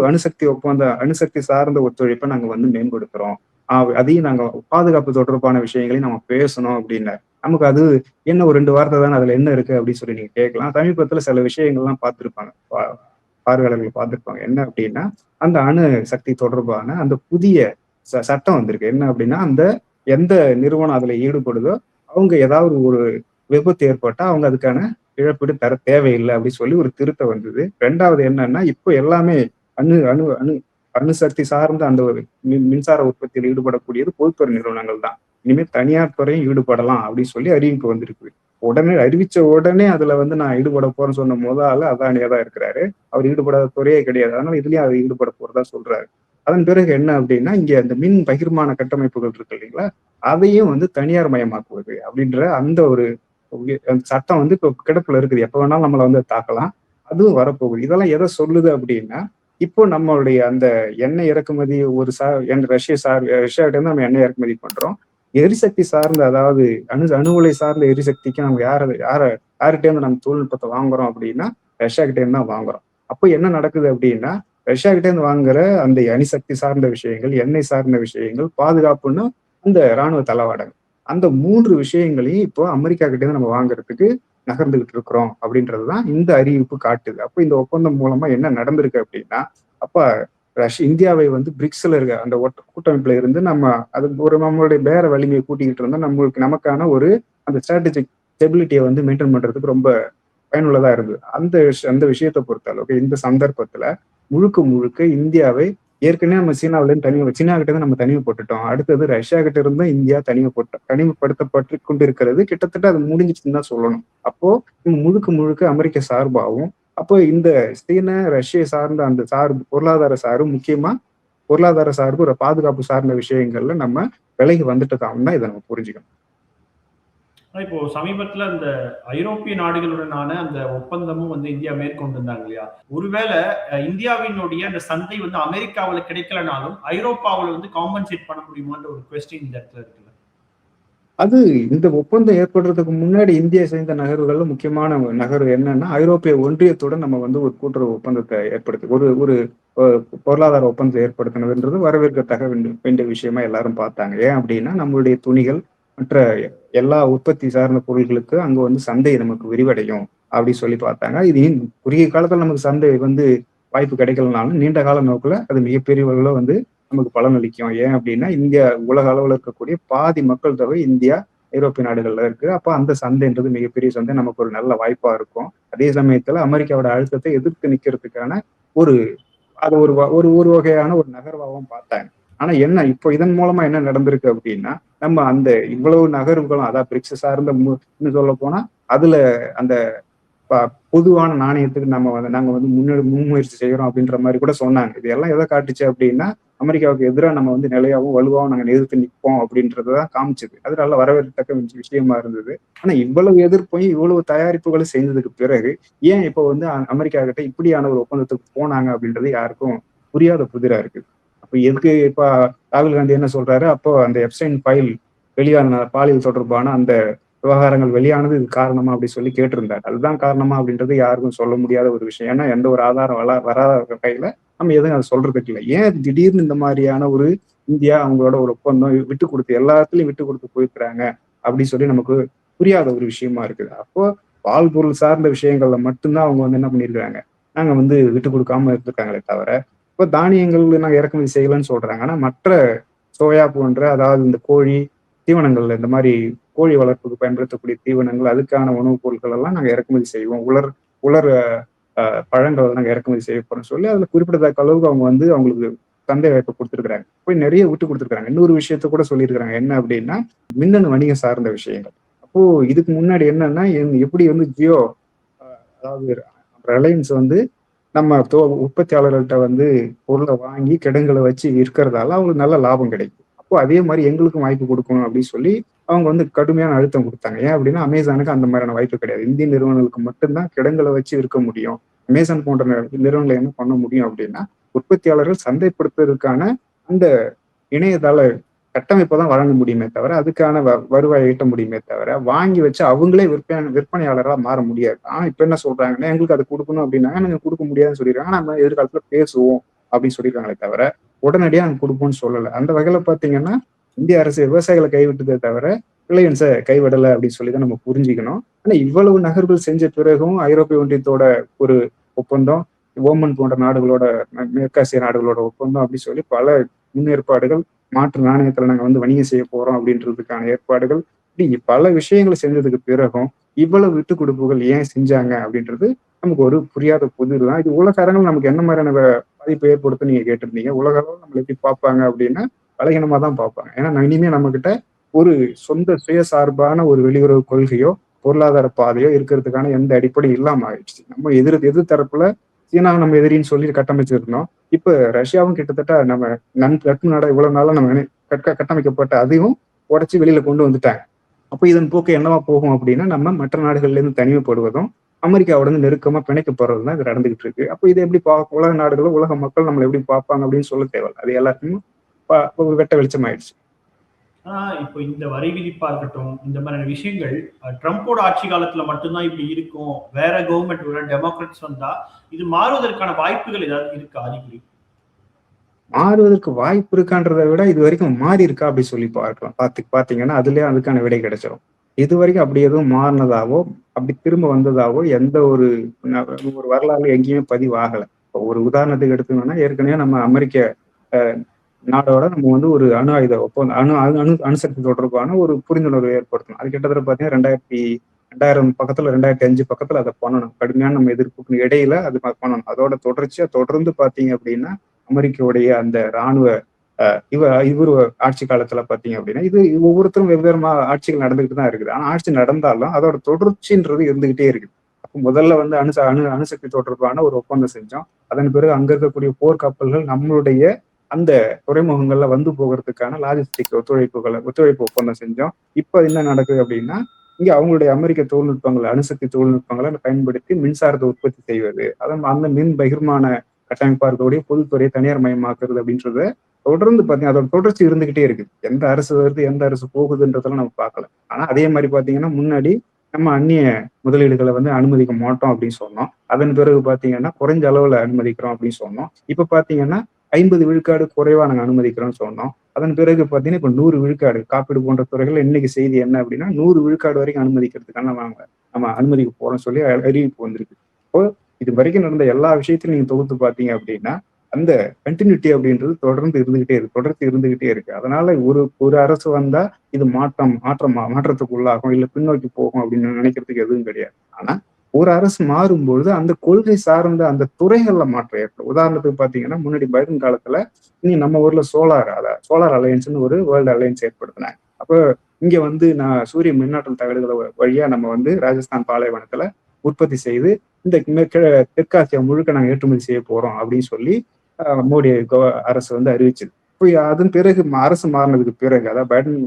அணுசக்தி ஒப்பந்தம், அணுசக்தி சார்ந்த ஒத்துழைப்பை நாங்க வந்து மேம்படுத்துறோம் அதையும் நாங்க பாதுகாப்பு தொடர்பான விஷயங்களையும் நம்ம பேசணும் அப்படின்னாரு. நமக்கு அது என்ன ஒரு 2 வார்த்தை தானே, அதுல என்ன இருக்கு அப்படின்னு சொல்லி நீங்க கேட்கலாம். சமீபத்துல சில விஷயங்கள்லாம் பார்த்திருப்பாங்க. பார்வையாளர்கள் பார்த்திருப்பாங்க. என்ன அப்படின்னா, அந்த அணு சக்தி தொடர்பான அந்த புதிய சட்டம் வந்திருக்கு. என்ன அப்படின்னா, அந்த எந்த நிறுவனம் அதுல ஈடுபடுதோ அவங்க ஏதாவது ஒரு விபத்து ஏற்பட்டா அவங்க அதுக்கான இழப்பீடு தர தேவையில்லை அப்படின்னு சொல்லி ஒரு திருத்தம் வந்தது. 2வது என்னன்னா, இப்போ எல்லாமே அணு அணு அணு அணுசக்தி சார்ந்த அந்த ஒரு மின்சார உற்பத்தியில் ஈடுபடக்கூடியது பொதுத்துறை நிறுவனங்கள் தான். இனிமேல் தனியார் துறையும் ஈடுபடலாம் அப்படின்னு சொல்லி அறிவிப்பு வந்திருக்கு. உடனே அறிவிச்ச உடனே அதுல நான் ஈடுபட போறேன்னு சொன்ன முதல் ஆளு அதானியா தான் இருக்கிறாரு. அவர் ஈடுபடாத துறையே கிடையாது. அதனால இதுலயும் அவர் ஈடுபட போறதா சொல்றாரு. அதன் பிறகு என்ன அப்படின்னா, இங்க அந்த மின் பகிர்மான கட்டமைப்புகள் இருக்கு இல்லைங்களா, அதையும் தனியார் மயமாக்குவது அப்படின்ற அந்த ஒரு சட்டம் இப்போ கிடப்புல இருக்குது. எப்ப வேணாலும் நம்மளை தாக்கலாம். அதுவும் வரப்போகுது. இதெல்லாம் எதை சொல்லுது அப்படின்னா, இப்போ நம்மளுடைய அந்த எண்ணெய் இறக்குமதி ஒரு ரஷ்யாகிட்ட இருந்து நம்ம எண்ணெய் இறக்குமதி பண்றோம். எரிசக்தி சார்ந்த, அதாவது அணு உலை சார்ந்த எரிசக்திக்கு நம்ம யார்கிட்ட இருந்து நம்ம தொழில்நுட்பத்தை வாங்குறோம் அப்படின்னா ரஷ்யா கிட்ட இருந்து தான் வாங்குறோம். அப்போ என்ன நடக்குது அப்படின்னா, ரஷ்யா கிட்ட இருந்து வாங்குற அந்த அணுசக்தி சார்ந்த விஷயங்கள், எண்ணெய் சார்ந்த விஷயங்கள், பாதுகாப்புன்னு அந்த இராணுவ தளவாடங்கள், அந்த 3 விஷயங்களையும் இப்போ அமெரிக்கா கிட்ட இருந்து நம்ம வாங்குறதுக்கு நகர்ந்துகிட்டு இருக்கிறோம் அப்படின்றதுதான் இந்த அறிவிப்பு காட்டுது. அப்போ இந்த ஒப்பந்தம் மூலமா என்ன நடந்திருக்கு அப்படின்னா, அப்ப இந்தியாவை பிரிக்ஸ்ல இருக்க அந்த கூட்டமைப்புல இருந்து நம்ம அது ஒரு நம்மளுடைய பேர வலிமையை கூட்டிக்கிட்டு இருந்தா நமக்கான ஒரு அந்த ஸ்ட்ராட்டஜிக் ஸ்டெபிலிட்டியை மெயின்டைன் பண்றதுக்கு ரொம்ப பயனுள்ளதா இருந்தது. அந்த விஷயத்தை பொறுத்த அளவுக்கு இந்த சந்தர்ப்பத்துல முழுக்க முழுக்க இந்தியாவை ஏற்கனவே நம்ம சீனா கிட்ட இருந்து நம்ம தனிமைப்பட்டுட்டோம். அடுத்தது ரஷ்யா கிட்ட இருந்து இந்தியா தனிமைப்படுத்தப்பட்டு கொண்டிருக்கிறது. கிட்டத்தட்ட அது முடிஞ்சிச்சுன்னு தான் சொல்லணும். அப்போ முழுக்க முழுக்க அமெரிக்க சார்பாகவும், அப்போ இந்த சீன ரஷ்ய சார்ந்த அந்த பொருளாதார சார்பு, முக்கியமா பொருளாதார சார்பு ஒரு பாதுகாப்பு சார்ந்த விஷயங்கள்ல நம்ம விலகி வந்துட்டு தான் இதை நம்ம புரிஞ்சுக்கணும். இப்போ சமீபத்துல அந்த ஐரோப்பிய நாடுகளுடனான அந்த ஒப்பந்தமும் இந்தியா மேற்கொண்டிருந்தாங்க இல்லையா? ஒருவேளை இந்தியாவினுடைய அந்த சந்தை அமெரிக்காவில் கிடைக்கலனாலும் ஐரோப்பாவில் காம்பன்சேட் பண்ண முடியுமான்ற ஒரு கொஸ்டின் இந்த இடத்துல இருக்குல்ல. அது இந்த ஒப்பந்தம் ஏற்படுறதுக்கு முன்னாடி இந்தியா செய்த நகர்வுகள்ல முக்கியமான நகர்வு என்னன்னா, ஐரோப்பிய ஒன்றியத்துடன் நம்ம ஒரு கூட்டுறவு ஒப்பந்தத்தை ஒரு ஒரு பொருளாதார ஒப்பந்தத்தை ஏற்படுத்தினதுன்றது வரவேற்கத்தக்க வேண்டிய விஷயமா எல்லாரும் பார்த்தாங்க. ஏன் அப்படின்னா, நம்மளுடைய துணிகள் மற்ற எல்லா உற்பத்தி சார்ந்த பொருட்களுக்கு அங்க சந்தை நமக்கு விரிவடையும் அப்படி சொல்லி பார்த்தாங்க. இது குறுகிய காலத்துல நமக்கு சந்தை வாய்ப்பு கிடைக்கலனாலும் நீண்ட கால நோக்குல அது மிகப்பெரிய அளவுல நமக்கு பலனளிக்கும். ஏன் அப்படின்னா, இந்தியா உலக அளவுல இருக்கக்கூடிய பாதி மக்கள் தொகை இந்தியா ஐரோப்பிய நாடுகள்ல இருக்கு. அப்ப அந்த சந்தைன்றது மிகப்பெரிய சந்தை, நமக்கு ஒரு நல்ல வாய்ப்பா இருக்கும். அதே சமயத்துல அமெரிக்காவோட அழுத்தத்தை எதிர்த்து நிக்கிறதுக்கான ஒரு அது ஒரு ஒரு வகையான ஒரு நகர்வாகவும் பார்த்தாங்க. ஆனா என்ன இப்போ இதன் மூலமா என்ன நடந்திருக்கு அப்படின்னா, நம்ம அந்த இவ்வளவு நகர்வுகளும், அதாவது பிரிக்ஸ் சார்ந்த இன்னும் சொல்ல போனா அதுல அந்த பொதுவான நாணயத்துக்கு நாங்க முன்முயற்சி செய்யறோம் அப்படின்ற மாதிரி கூட சொன்னாங்க. இது எல்லாம் எதை காட்டுச்சு அப்படின்னா, அமெரிக்காவுக்கு எதிராக நம்ம நிலையாவும் வலுவாகவும் நாங்க எதிர்த்து நிற்போம் அப்படின்றதான் காமிச்சது. அது நல்ல வரவேற்கத்தக்க விஷயமா இருந்தது. ஆனா இவ்வளவு எதிர்ப்பையும் இவ்வளவு தயாரிப்புகளும் செஞ்சதுக்கு பிறகு ஏன் இப்போ அமெரிக்கா கிட்ட இப்படியான ஒரு ஒப்பந்தத்துக்கு போனாங்க அப்படின்றது யாருக்கும் புரியாத புதிரா இருக்கு. அப்ப எதுக்கு இப்ப ராகுல் காந்தி என்ன சொல்றாரு, அப்போ அந்த எப்ஸ்டைன் ஃபைல் வெளியான பாலியல் தொடர்பான அந்த விவகாரங்கள் வெளியானது இது காரணமா அப்படி சொல்லி கேட்டிருந்தார். அதுதான் காரணமா அப்படின்றது யாருக்கும் சொல்ல முடியாத ஒரு விஷயம். ஏன்னா எந்த ஒரு ஆதாரம் வராத கையில நம்ம எதுவும் அதை சொல்றதுக்கு இல்லை. ஏன் திடீர்னு இந்த மாதிரியான ஒரு இந்தியா அவங்களோட ஒரு ஒப்பந்தம் விட்டு கொடுத்து எல்லாத்துலயும் விட்டு கொடுத்து போயிருக்கிறாங்க அப்படின்னு சொல்லி நமக்கு புரியாத ஒரு விஷயமா இருக்குது. அப்போ பால் பொருள் சார்ந்த விஷயங்கள்ல மட்டும்தான் அவங்க என்ன பண்ணிருக்காங்க, நாங்க விட்டு கொடுக்காம இருந்திருக்காங்களே தவிர, இப்போ தானியங்கள் நாங்க இறக்குமதி செய்யலன்னு சொல்றாங்க. ஆனா மற்ற சோயா போன்ற, அதாவது இந்த கோழி தீவனங்கள்ல இந்த மாதிரி கோழி வளர்ப்புக்கு பயன்படுத்தக்கூடிய தீவனங்கள், அதுக்கான உணவுப் பொருட்கள் எல்லாம் நாங்க இறக்குமதி செய்வோம். உலர் பழங்கள் நாங்க இறக்குமதி செய்ய போறோம்னு சொல்லி அதுல குறிப்பிடத்தக்க அளவுக்கு அவங்க அவங்களுக்கு சந்தை வாய்ப்பு கொடுத்துருக்காங்க. போய் நிறைய விட்டு கொடுத்துருக்காங்க. இன்னொரு விஷயத்த கூட சொல்லியிருக்காங்க. என்ன அப்படின்னா, மின்னணு வணிகம் சார்ந்த விஷயங்கள். அப்போ இதுக்கு முன்னாடி என்னன்னா, எப்படி ஜியோ, அதாவது ரிலையன்ஸ் நம்ம உற்பத்தியாளர்கள்ட்ட பொருளை வாங்கி கிடங்குல வச்சு விற்கிறதால அவங்களுக்கு நல்ல லாபம் கிடைக்கும். அப்போ அதே மாதிரி எங்களுக்கும் வாய்ப்பு கொடுக்கணும் அப்படின்னு சொல்லி அவங்க கடுமையான அழுத்தம் கொடுத்தாங்க. ஏன் அப்படின்னா, அமேசானுக்கு அந்த மாதிரியான வாய்ப்பு கிடையாது. இந்திய நிறுவனங்களுக்கு மட்டும்தான் கிடங்குல வச்சு விற்க முடியும். அமேசான் போன்ற நிறுவனங்களை என்ன பண்ண முடியும் அப்படின்னா, உற்பத்தியாளர்கள் சந்தைப்படுத்துவதற்கான அந்த இணையதள கட்டமைப்பை தான் வழங்க முடியுமே தவிர, அதுக்கான வருவாயை ஈட்ட முடியுமே தவிர, வாங்கி வச்சு அவங்களே விற்பனையாளராக மாற முடியாது. ஆனா இப்ப என்ன சொல்றாங்கன்னா, எங்களுக்கு அது கொடுக்கணும் அப்படின்னா நாங்க கொடுக்க முடியாதுன்னு சொல்லிடுறாங்க. நம்ம எதிர்காலத்துல பேசுவோம் அப்படின்னு சொல்லியிருக்காங்களே தவிர, உடனடியாக நாங்கள் கொடுப்போம்னு சொல்லலை. அந்த வகையில பாத்தீங்கன்னா இந்திய அரசு விவசாயிகளை கைவிட்டதே தவிர ரிலையன்ஸை கைவிடலை அப்படின்னு சொல்லி தான் நம்ம புரிஞ்சுக்கணும். ஆனா இவ்வளவு நகர்வுகள் செஞ்ச பிறகும் ஐரோப்பிய ஒன்றியத்தோட ஒரு ஒப்பந்தம், ஓமன் போன்ற நாடுகளோட மேற்காசிய நாடுகளோட ஒப்பந்தம் அப்படின்னு சொல்லி பல முன்னேற்பாடுகள், மாற்று நாணயத்துல நாங்க வந்து வணிகம் செய்ய போறோம் அப்படின்றதுக்கான ஏற்பாடுகள், இப்படி பல விஷயங்களை செஞ்சதுக்கு பிறகும் இவ்வளவு விட்டு கொடுப்புகள் ஏன் செஞ்சாங்க அப்படின்றது நமக்கு ஒரு புரியாத புதிர் தான். இது உலக அரங்கில் நமக்கு என்ன மாதிரியான பாதிப்பு ஏற்படுத்தும் நீங்க கேட்டிருந்தீங்க. உலக அளவில் நம்மளை எப்படி பார்ப்பாங்க அப்படின்னா பலகீனமா தான் பார்ப்பாங்க. ஏன்னா இனிமே நம்ம கிட்ட ஒரு சொந்த சுயசார்பான ஒரு வெளியுறவு கொள்கையோ பொருளாதார பாதையோ இருக்கிறதுக்கான எந்த அடிப்படையும் இல்லாம ஆயிடுச்சு. நம்ம எதிர் தரப்புல சீனாவை நம்ம எதிரின்னு சொல்லி கட்டமைச்சிருந்தோம். இப்ப ரஷ்யாவும் கிட்டத்தட்ட நம்ம நட்பு நாடா இவ்வளவு நாளா நம்ம கட்டமைக்கப்பட்ட அதையும் உடைச்சு வெளியில கொண்டு வந்துட்டாங்க. அப்ப இதன் போக்கு என்னவா போகும் அப்படின்னா நம்ம மற்ற நாடுகள்ல இருந்து தனிமைப்படுவதும் அமெரிக்காவோட இருந்து நெருக்கமா பிணைக்கப்படுறதும் தான் இது நடந்துகிட்டு இருக்கு. அப்ப இதை எப்படி உலக நாடுகளும் உலக மக்கள் நம்மளை எப்படி பார்ப்பாங்க அப்படின்னு சொல்ல தேவையில்லை. அது எல்லாத்தையும் வெட்ட வெளிச்சம் ஆயிடுச்சு. இப்போ இந்த வரி விதிப்பா இருக்கட்டும், இந்த மாதிரியான விஷயங்கள் ட்ரம்ப்போட ஆட்சி காலத்துல மட்டும்தான் இப்படி இருக்கும். வேற கவர்மெண்ட் டெமோக்ராட்ஸ் வந்தா இது மாறுவதற்கான வாய்ப்புகள் ஏதாவது இருக்கா? அறிகுறி மாறுவதற்கு வாய்ப்பு இருக்கான்றதை விட இது வரைக்கும் மாறி இருக்கா அப்படி சொல்லி பார்க்கலாம். பாத்தீங்கன்னா அதுலயே அதுக்கான விடை கிடைச்சிடும். இது வரைக்கும் அப்படி எதுவும் மாறினதாவோ அப்படி திரும்ப வந்ததாவோ எந்த ஒரு வரலாறு எங்கேயுமே பதிவாகலை. ஒரு உதாரணத்துக்கு எடுத்தோம்னா ஏற்கனவே நம்ம அமெரிக்க நாடோட நம்ம வந்து ஒரு அணு ஆயுத ஒப்பந்தம் அணுசக்தி தொடர்பான ஒரு புரிந்துணர்வு ஏற்படுத்தணும். அது கிட்டத்தட்ட பாத்தீங்கன்னா 2000 பக்கத்துல 2005 பக்கத்துல அதை பண்ணணும். கடுமையான நம்ம எதிர்ப்புக்கு இடையில அது பண்ணணும். அதோட தொடர்ச்சியா தொடர்ந்து பாத்தீங்க அப்படின்னா அமெரிக்காவுடைய அந்த இராணுவ இவரு ஆட்சி காலத்துல பாத்தீங்க அப்படின்னா இது ஒவ்வொருத்தரும் வெவ்வேறு ஆட்சிகள் நடந்துகிட்டு தான் இருக்குது. ஆனா ஆட்சி நடந்தாலும் அதோட தொடர்ச்சின்றது இருந்துகிட்டே இருக்குது. அப்போ முதல்ல வந்து அணுசக்தி தொடர்பான ஒரு ஒப்பந்தம் செஞ்சோம். அதன் பிறகு அங்க இருக்கக்கூடிய போர்க்கப்பல்கள் நம்மளுடைய அந்த துறைமுகங்கள்ல வந்து போகிறதுக்கான லாஜிஸ்டிக் ஒத்துழைப்பு ஒப்பந்தம் செஞ்சோம். இப்ப என்ன நடக்குது அப்படின்னா இங்க அவங்களுடைய அமெரிக்க தொழில்நுட்பங்களை அணுசக்தி தொழில்நுட்பங்களை பயன்படுத்தி மின்சாரத்தை உற்பத்தி செய்வது, அந்த மின் பகிர்மான கட்டமைப்பா இருக்கக்கூடிய பொதுத்துறையை தனியார் மயமாக்குறது அப்படின்றத தொடர்ந்து பாத்தீங்கன்னா அதோட தொடர்ச்சி இருந்துகிட்டே இருக்குது. எந்த அரசு வருது எந்த அரசு போகுதுன்றதெல்லாம் நம்ம பார்க்கல. ஆனா அதே மாதிரி பாத்தீங்கன்னா முன்னாடி நம்ம அந்நிய முதலீடுகளை வந்து அனுமதிக்க மாட்டோம் அப்படின்னு சொன்னோம். அதன் பிறகு பாத்தீங்கன்னா குறைஞ்ச அளவுல அனுமதிக்கிறோம் அப்படின்னு சொன்னோம். இப்ப பாத்தீங்கன்னா 50 விழுக்காடு குறைவா நாங்க அனுமதிக்கிறோம்னு சொன்னோம். அதன் பிறகு பாத்தீங்கன்னா இப்ப 100 விழுக்காடு காப்பீடு போன்ற துறைகள் இன்னைக்கு செய்தி என்ன அப்படின்னா 100 விழுக்காடு வரைக்கும் அனுமதிக்கிறதுக்கான நம்ம அனுமதிக்க போறோம்னு சொல்லி அறிவிப்பு வந்திருக்கு. இப்போ இது வரைக்கும் நடந்த எல்லா விஷயத்திலும் நீங்க தொகுத்து பாத்தீங்க அப்படின்னா அந்த கண்டினியூட்டி அப்படின்றது தொடர்ந்து இருந்துகிட்டே இருக்கு. அதனால ஒரு அரசு வந்தா இது மாற்றத்துக்கு உள்ளாகும் இல்ல பின்னோக்கி போகும் அப்படின்னு நினைக்கிறதுக்கு எதுவும் கிடையாது. ஆனா ஒரு அரசு மாறும்பொழுது அந்த கொள்கை சார்ந்த அந்த துறைகள்ல மாற்றம் ஏற்படும். உதாரணத்துக்கு பாத்தீங்கன்னா முன்னாடி பைடன் காலத்துல நீ நம்ம ஊர்ல சோலார் அலையன்ஸ்னு ஒரு வேர்ல்டு அலையன்ஸ் ஏற்படுத்தினாங்க. அப்போ இங்க வந்து நான் சூரிய மின்னாற்றல் தகடுகளை வழியா நம்ம வந்து ராஜஸ்தான் பாலைவனத்துல உற்பத்தி செய்து இந்த தெற்காசியா முழுக்க நாங்க ஏற்றுமதி செய்ய போறோம் அப்படின்னு சொல்லி மோடி அரசு வந்து அறிவிச்சது. இப்போ அதன் பிறகு அரசு மாறினதுக்கு பிறகு அதாவது பைடன்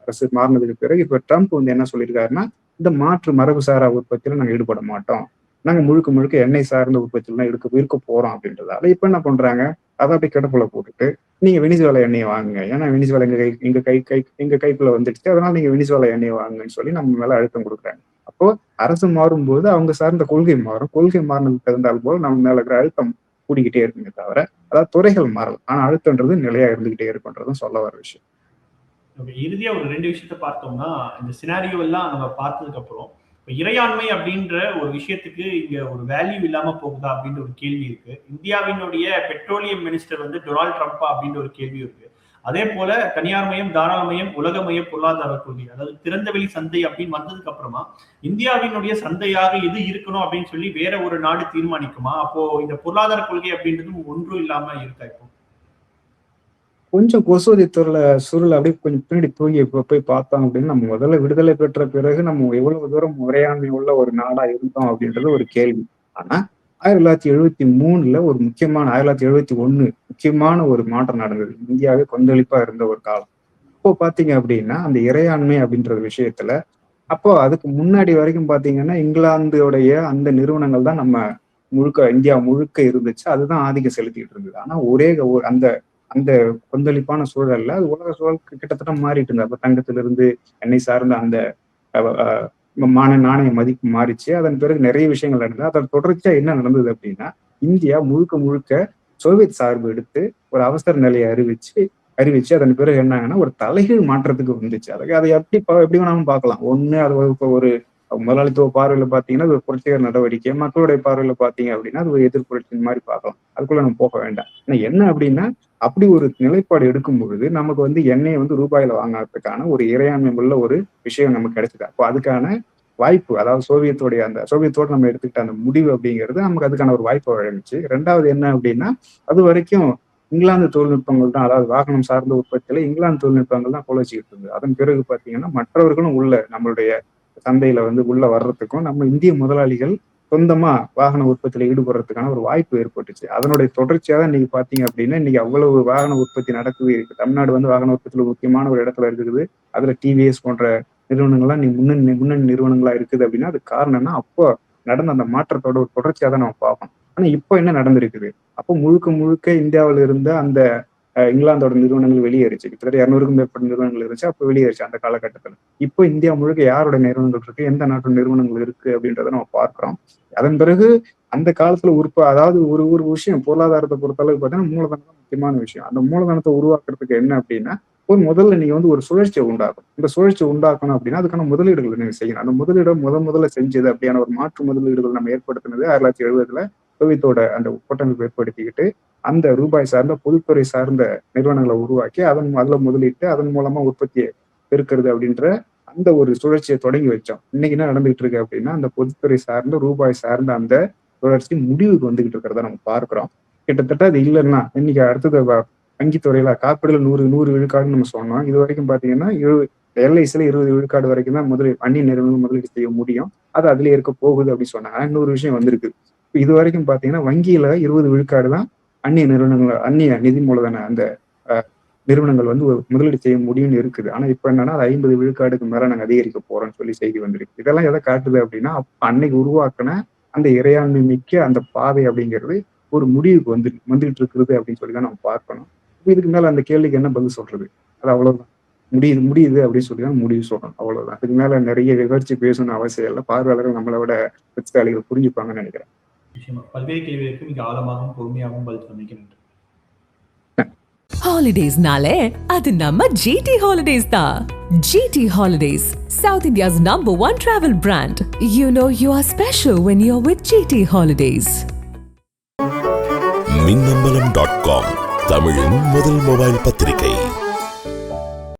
அரசு மாறினதுக்கு பிறகு இப்ப ட்ரம்ப் வந்து என்ன சொல்லியிருக்காருன்னா இந்த மாற்று மரபு சாரா உற்பத்தியில நாங்க ஈடுபட மாட்டோம், நாங்க முழுக்க எண்ணெய் சார்ந்த உற்பத்தியில தான் இருக்க போறோம் அப்படின்றதால இப்ப என்ன பண்றாங்க, அதை அப்படி கிடப்புல போட்டுட்டு நீங்க வெனிசுவேலா எண்ணெயை வாங்குங்க, ஏன்னா வெனிசுவேலா எங்க கைக்குள்ள வந்துடுச்சு, அதனால நீங்க வெனிசுவேலா எண்ணெயை வாங்குங்கன்னு சொல்லி நம்ம மேல அழுத்தம் கொடுக்குறாங்க. அப்போ அரசு மாறும்போது அவங்க சார்ந்த கொள்கை மாறும். கொள்கை மாறினதுக்கு தகுந்தால் போல் நம்ம மேல இருக்கிற அழுத்தம் கூடிக்கிட்டே இருக்குமே தவிர அதாவது துறைகள் மாறலாம், ஆனா அழுத்தம்ன்றது நிலையா இருந்துகிட்டே இருக்குன்றதும் சொல்ல வர விஷயம். இறுதியா ஒரு 2 விஷயத்த பார்த்தோம்னா இந்த சினாரியோ எல்லாம் நம்ம பார்த்ததுக்கு அப்புறம் இறையாண்மை அப்படின்ற ஒரு விஷயத்துக்கு இங்க ஒரு வேல்யூ இல்லாம போகுதா அப்படின்ற ஒரு கேள்வி இருக்கு. இந்தியாவினுடைய பெட்ரோலியம் மினிஸ்டர் வந்து டொனால்ட் ட்ரம்ப்பா அப்படின்ற ஒரு கேள்வி இருக்கு. அதே போல தனியார்மயம் தாராளமயம் உலகமய பொருளாதார கொள்கை அதாவது திறந்தவெளி சந்தை அப்படின்னு வந்ததுக்கு அப்புறமா இந்தியாவினுடைய சந்தையாக எது இருக்கணும் அப்படின்னு சொல்லி வேற ஒரு நாடு தீர்மானிக்குமா? அப்போ இந்த பொருளாதார கொள்கை அப்படின்றதும் ஒன்றும் இல்லாம இருக்கா? இப்போ கொஞ்சம் கொசுவதி சுருள் அப்படியே கொஞ்சம் பின்னாடி தூங்கி போய் பார்த்தோம் அப்படின்னு நம்ம முதல்ல விடுதலை பெற்ற பிறகு நம்ம எவ்வளவு தூரம் உரையாண்மை உள்ள ஒரு நாடா இருந்தோம் அப்படின்றது ஒரு கேள்வி. ஆனா 1973 ஒரு முக்கியமான 1971 முக்கியமான ஒரு மாற்றம் நடந்தது. இந்தியாவே கொந்தளிப்பா இருந்த ஒரு காலம். அப்போ பாத்தீங்க அப்படின்னா அந்த இறையாண்மை அப்படின்ற விஷயத்துல அப்போ அதுக்கு முன்னாடி வரைக்கும் பாத்தீங்கன்னா இங்கிலாந்துடைய அந்த நிறுவனங்கள் தான் நம்ம இந்தியா முழுக்க இருந்துச்சு. அதுதான் ஆதிக்கம் செலுத்திட்டு இருந்தது. ஆனா அந்த அந்த கொந்தளிப்பான சூழல்ல அது உலக சூழல் கிட்டத்தட்ட மாறிட்டு இருந்தது. அப்ப தங்கத்திலிருந்து எண்ணெய் சார்ந்த அந்த நாணய மதிப்பு மாறிச்சு. அதன் பிறகு நிறைய விஷயங்கள் நடந்தது. அதன் தொடர்ச்சியா என்ன நடந்தது அப்படின்னா இந்தியா முழுக்க சோவியத் சார்பு எடுத்து ஒரு அவசர நிலையை அறிவிச்சு அதன் பிறகு என்னாங்கன்னா ஒரு தலைகீழ் மாற்றத்துக்கு வந்துச்சு. அதை எப்படி வேணாலும் பார்க்கலாம். ஒண்ணு அது ஒரு முதலாளித்துவ பார்வையில பாத்தீங்கன்னா அது ஒரு புரட்சிகர நடவடிக்கை, மக்களுடைய பார்வையில பாத்தீங்க அப்படின்னா அது ஒரு எதிர்ப்புரட்சி மாதிரி பார்க்கலாம். அதுக்குள்ள நம்ம போக வேண்டாம். ஆனா என்ன அப்படின்னா அப்படி ஒரு நிலைப்பாடு எடுக்கும் பொழுது நமக்கு வந்து எண்ணெயை வந்து ரூபாயில வாங்குறதுக்கான ஒரு இறையாண்மை உள்ள ஒரு விஷயம் நமக்கு கிடைச்சது. அப்போ அதுக்கான வாய்ப்பு, அதாவது சோவியத்தோடு நம்ம எடுத்துக்கிட்ட அந்த முடிவு அப்படிங்கிறது நமக்கு அதுக்கான ஒரு வாய்ப்பை வழங்குச்சு. ரெண்டாவது என்ன அப்படின்னா அது வரைக்கும் இங்கிலாந்து தொழில்நுட்பங்கள் தான், அதாவது வாகனம் சார்ந்த உற்பத்தியில இங்கிலாந்து தொழில்நுட்பங்கள் தான் கொலைச்சிக்கிட்டு இருந்தது. அதன் பிறகு பாத்தீங்கன்னா மற்றவர்களும் நம்மளுடைய சந்தையில வந்து உள்ள வர்றதுக்கும் நம்ம இந்திய முதலாளிகள் சொந்தமா வாகன உற்பத்தியில ஈடுபடுறதுக்கான ஒரு வாய்ப்பு ஏற்பட்டுச்சு. அதனுடைய தொடர்ச்சியா தான் இன்னைக்கு பாத்தீங்க அப்படின்னா இன்னைக்கு அவ்வளவு வாகன உற்பத்தி நடக்குது இருக்கு. தமிழ்நாடு வந்து வாகன உற்பத்தியில முக்கியமான ஒரு இடத்துல இருக்குது. அதுல டிவிஎஸ் போன்ற நிறுவனங்கள்லாம் முன்னணி நிறுவனங்களா இருக்குது அப்படின்னா அது காரணம்னா அப்போ நடந்த அந்த மாற்றத்தோட ஒரு தொடர்ச்சியா தான் நம்ம பார்ப்போம். ஆனா இப்போ என்ன நடந்திருக்குது? அப்போ முழுக்க இந்தியாவில் இருந்த அந்த இங்கிலாந்தோட நிறுவனங்கள் வெளியேறிச்சு. கிட்டத்தட்ட 200க்கும் மேற்பட்ட நிறுவனங்கள் இருந்துச்சு. அப்போ வெளியேறிச்சு அந்த காலகட்டத்தில். இப்போ இந்தியா முழுக்க யாரோட நிறுவனங்கள் இருக்கு, எந்த நாட்டு நிறுவனங்கள் இருக்கு அப்படின்றத நம்ம பார்க்கிறோம். அதன் பிறகு அந்த காலத்துல அதாவது ஒரு விஷயம் பொருளாதாரத்தை பொறுத்தளவுக்கு பார்த்தீங்கன்னா மூலதனம் தான் முக்கியமான விஷயம். அந்த மூலதனத்தை உருவாக்குறதுக்கு என்ன அப்படின்னா முதல்ல நீங்க வந்து ஒரு சுழற்சியை உண்டாக்கும். இந்த சுழற்சியை உண்டாக்கணும் அப்படின்னா அதுக்கான முதலீடுகள் நீங்க செய்யணும். அந்த முதலீடு முதல்ல செஞ்சது அப்படியான ஒரு மாற்று முதலீடுகள் நம்ம ஏற்படுத்தினது 1970 சோவியத்தோட அந்த கூட்டமைப்பு ஏற்படுத்திக்கிட்டு அந்த ரூபாய் சார்ந்த பொதுத்துறை சார்ந்த நிறுவனங்களை உருவாக்கி அதுல முதலீட்டு அதன் மூலமா உற்பத்தியை பெருக்கிறது அப்படின்ற அந்த ஒரு சுழற்சியை தொடங்கி வச்சோம். இன்னைக்கு என்ன நடந்துகிட்டு இருக்கு அப்படின்னா அந்த பொதுத்துறை சார்ந்த ரூபாய் சார்ந்த அந்த சுழற்சி முடிவுக்கு வந்துகிட்டு இருக்கிறத நம்ம பார்க்கிறோம். கிட்டத்தட்ட அது இல்லைன்னா இன்னைக்கு அடுத்தது வங்கித்துறையில காப்பீடுல 100 விழுக்காடுன்னு நம்ம சொன்னோம். இது வரைக்கும் பாத்தீங்கன்னா எல்ஐசில 20 விழுக்காடு வரைக்கும் தான் அந்நிய நிறுவனங்கள் முதலீடு செய்ய முடியும். அது அதுல இருக்க போகுது அப்படின்னு சொன்னாங்க. இன்னொரு விஷயம் வந்திருக்கு. இது வரைக்கும் பாத்தீங்கன்னா வங்கியில 20 விழுக்காடு தான் அந்நிய நிதி மூலதன அந்த நிறுவனங்கள் வந்து முதலீடு செய்ய முடியும்னு இருக்குது. ஆனா இப்ப என்னன்னா அது 50 விழுக்காடுக்கு மேல நாங்க அதிகரிக்க போறோம்னு சொல்லி செய்தி வந்திருக்கு. இதெல்லாம் எதை காட்டுது அப்படின்னா அன்னைக்கு உருவாக்குன அந்த இறையாண்மை மிக்க அந்த பாதை அப்படிங்கிறது ஒரு முடிவுக்கு வந்துட்டு இருக்குது அப்படின்னு சொல்லிதான் நம்ம பார்க்கணும். இதுக்கு மேல அந்த கேள்விக்கு என்ன பதில் சொல்றது? அது அவ்வளவுதான். முடியுது அப்படின்னு சொல்லிதான் முடிவு சொல்லணும். அவ்வளவுதான். இதுக்கு மேல நிறைய விவரிச்சு பேசணும்னு அவசியம் இல்லை. பார்வையாளர்கள் நம்மளை விட புத்திசாலிகள் புரிஞ்சுப்பாங்கன்னு நினைக்கிறேன். பல்வேறு கேள்விகளுக்கு மிக ஆழமாகவும் பொறுமையாகவும் பதில் சொன்னீங்க. Holidays-nale adu namma GT Holidays da. GT Holidays, South India's #1 travel brand. You know you are special when you're with GT Holidays. minambalam.com தமிழின் முதல் மொபைல் பத்திரிகை.